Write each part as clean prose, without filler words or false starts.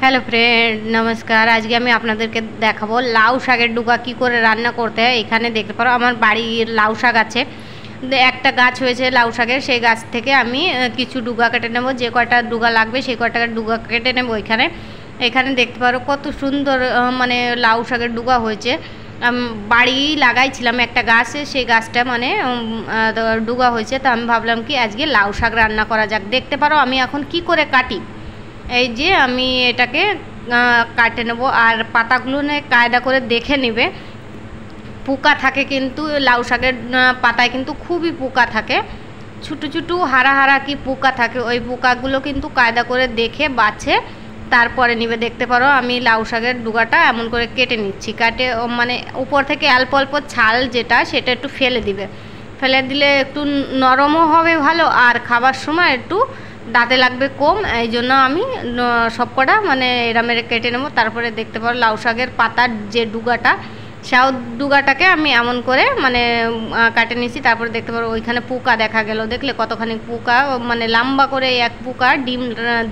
Hello friend नमस्कार। आज के আমি আপনাদেরকে দেখাবো লাউ শাকের ডুগা কি করে রান্না করতে হয়। এখানে দেখতে পারো আমার বাড়ির লাউ শাক আছে, একটা গাছ হয়েছে লাউ শাকের, সেই গাছ থেকে আমি কিছু ডুগা কেটে নেব। যে কয়টা ডুগা লাগবে সেই কয়টা ডুগা কেটে নেব। এখানে দেখতে পারো কত সুন্দর মানে লাউ শাকের ডুগা হয়েছে। বাড়ি লাগাইছিলাম একটা গাছে, সেই গাছটা মানে ডুগা হয়েছে। তো আমি ভাবলাম কি আজকে লাউ শাক রান্না করা যাক। দেখতে পারো আমি এখন কি করে কাটি। এই যে আমি এটাকে কাটে নেব, আর পাতাগুলো কায়দা করে দেখে নেবে। পোকা থাকে কিন্তু লাউ শাকের পাতায় কিন্তু খুবই পোকা থাকে, ছোটো ছোটো হারা হারা কি পোকা থাকে। ওই পোকাগুলো কিন্তু কায়দা করে দেখে বাছে তারপরে নিবে। দেখতে পারো আমি লাউ শাকের ডুগাটা এমন করে কেটে নিচ্ছি। কাটে মানে উপর থেকে অল্প অল্প ছাল যেটা সেটা একটু ফেলে দিবে। ফেলে দিলে একটু নরমও হবে ভালো, আর খাবার সময় একটু দাঁতে লাগবে কম। এই জন্য আমি সবকটা মানে এরামেরে কেটে নেব। তারপরে দেখতে পারো লাউ শাকের পাতার যে ডুগাটা, সেই ডুগাটাকে আমি এমন করে মানে কাটে নিয়েছি। তারপরে দেখতে পারো ওইখানে পোকা দেখা গেল, দেখলে কতখানি পোকা, মানে লম্বা করে এক পোকা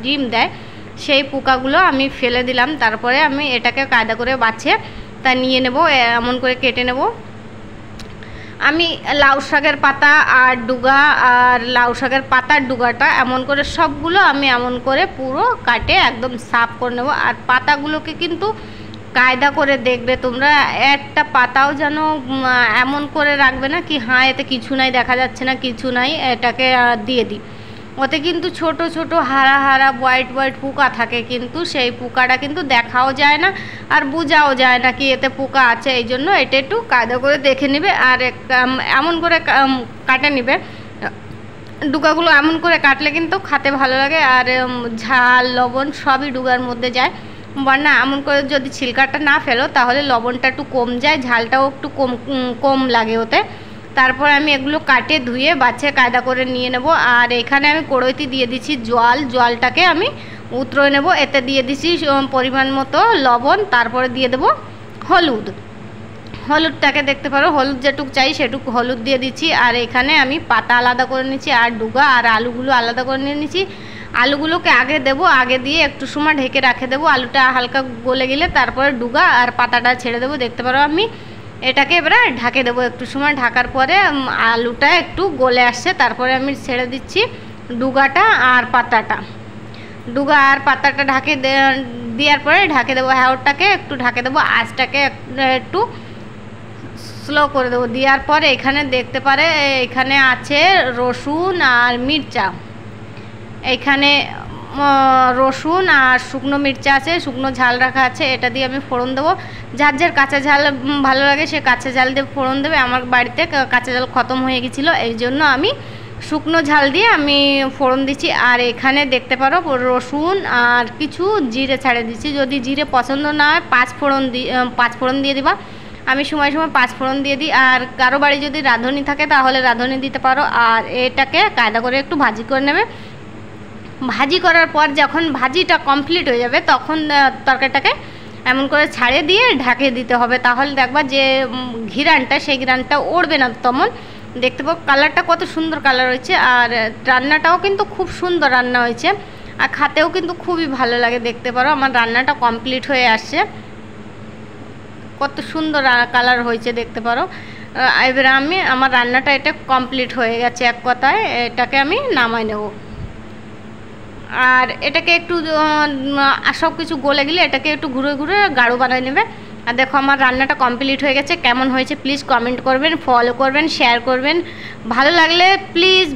ডিম দেয়। সেই পোকাগুলো আমি ফেলে দিলাম। তারপরে আমি এটাকে কায়দা করে বাছে তা নিয়ে নেব, এমন করে কেটে নেব। আমি লাউ শাকের পাতা আর ডুগা আর লাউ শাকের পাতার ডুগাটা এমন করে সবগুলো আমি এমন করে পুরো কাটে একদম সাফ করে নেব। আর পাতাগুলোকে কিন্তু কায়দা করে দেখবে তোমরা, একটা পাতাও যেন এমন করে রাখবে না কি হ্যাঁ এতে কিছু নাই, দেখা যাচ্ছে না কিছু নাই, এটাকে দিয়ে দিই। ওতে কিন্তু ছোট ছোট হারা হারা হোয়াইট হোয়াইট পোকা থাকে, কিন্তু সেই পোকাটা কিন্তু দেখাও যায় না আর বোঝাও যায় না কি এতে পোকা আছে। এই জন্য এটা একটু কায়দা করে দেখে নেবে আর এমন করে কাটে নেবে। ডুগাগুলো এমন করে কাটলে কিন্তু খেতে ভালো লাগে, আর ঝাল লবণ সবই ডুগার মধ্যে যায়। না এমন করে যদি ছিলকাটা না ফেলো তাহলে লবণটা একটু কম যায়, ঝালটাও একটু কম লাগে ওতে। তারপর আমি এগুলো কাটে ধুয়ে বাছে কায়দা করে নিয়ে নেব। আর এখানে আমি কড়াইতে দিয়ে দিচ্ছি জলটাকে আমি উতরে নেব। এতে দিয়ে দিচ্ছি পরিমাণ মতো লবণ, তারপরে দিয়ে দেব হলুদটাকে দেখতে পারো হলুদ যেটুক চাই সেটুক হলুদ দিয়ে দিচ্ছি। আর এখানে আমি পাতা আলাদা করে নিচ্ছি, আর ডুগা আর আলুগুলো আলাদা করে নিয়ে নিচ্ছি। আলুগুলোকে আগে দেব, আগে দিয়ে একটু সময় ঢেকে রাখে দেবো। আলুটা হালকা গলে গেলে তারপরে ডুগা আর পাতাটা ছেড়ে দেবো। দেখতে পারো আমি এটাকে এবারে ঢাকে দেবো একটু সময়। ঢাকার পরে আলুটা একটু গলে আসছে, তারপরে আমি ছেড়ে দিচ্ছি ডুগাটা আর পাতাটা। ডুগা আর পাতাটা ঢাকে দেওয়ার পরে ঢাকে দেবো। ওটাকে একটু ঢাকে দেবো, আঁচটাকে একটু স্লো করে দেবো। দেওয়ার পরে এখানে দেখতে পারে এখানে আছে রসুন আর মির্চা। এইখানে রসুন আর শুকনো মির্চা আছে, শুকনো ঝাল রাখা আছে, এটা দিয়ে আমি ফোড়ন দেবো। যার যার কাঁচা ঝাল ভালো লাগে সে কাঁচা ঝাল দিয়ে ফোড়ন দেবে। আমার বাড়িতে কাঁচা ঝাল খতম হয়ে গেছিলো, এই জন্য আমি শুকনো ঝাল দিয়ে আমি ফোড়ন দিচ্ছি। আর এখানে দেখতে পারো রসুন আর কিছু জিরে ছাড়ে দিচ্ছি। যদি জিরে পছন্দ না হয় পাঁচ ফোড়ন দিয়ে দিবা। আমি সময় সময় পাঁচ ফোড়ন দিয়ে দিই। আর কারো বাড়ি যদি রাঁধুনি থাকে তাহলে রাঁধুনি দিতে পারো। আর এটাকে কায়দা করে একটু ভাজি করে নেবে। ভাজি করার পর যখন ভাজিটা কমপ্লিট হয়ে যাবে তখন তরকারিটাকে এমন করে ছাড়িয়ে দিয়ে ঢাকে দিতে হবে। তাহলে দেখবা যে ঘিরানটা সেই ঘিরানটা উড়বে না তেমন। দেখতে পাবো কালারটা কত সুন্দর কালার হয়েছে, আর রান্নাটাও কিন্তু খুব সুন্দর রান্না হয়েছে, আর খেতেও কিন্তু খুবই ভালো লাগে। দেখতে পারো আমার রান্নাটা কমপ্লিট হয়ে আসছে, কত সুন্দর কালার হয়েছে দেখতে পারো। এবার আমার রান্নাটা এটা কমপ্লিট হয়ে গেছে, এক কথায় এটাকে আমি নামাই নেব। আর এটাকে একটু সব কিছু গলে গেলে এটাকে একটু ঘুরে ঘুরে গাঢ় বানিয়ে নেবে। আর দেখো আমার রান্নাটা কমপ্লিট হয়ে গেছে। কেমন হয়েছে প্লিজ কমেন্ট করবেন, ফলো করবেন, শেয়ার করবেন। ভালো লাগলে প্লিজ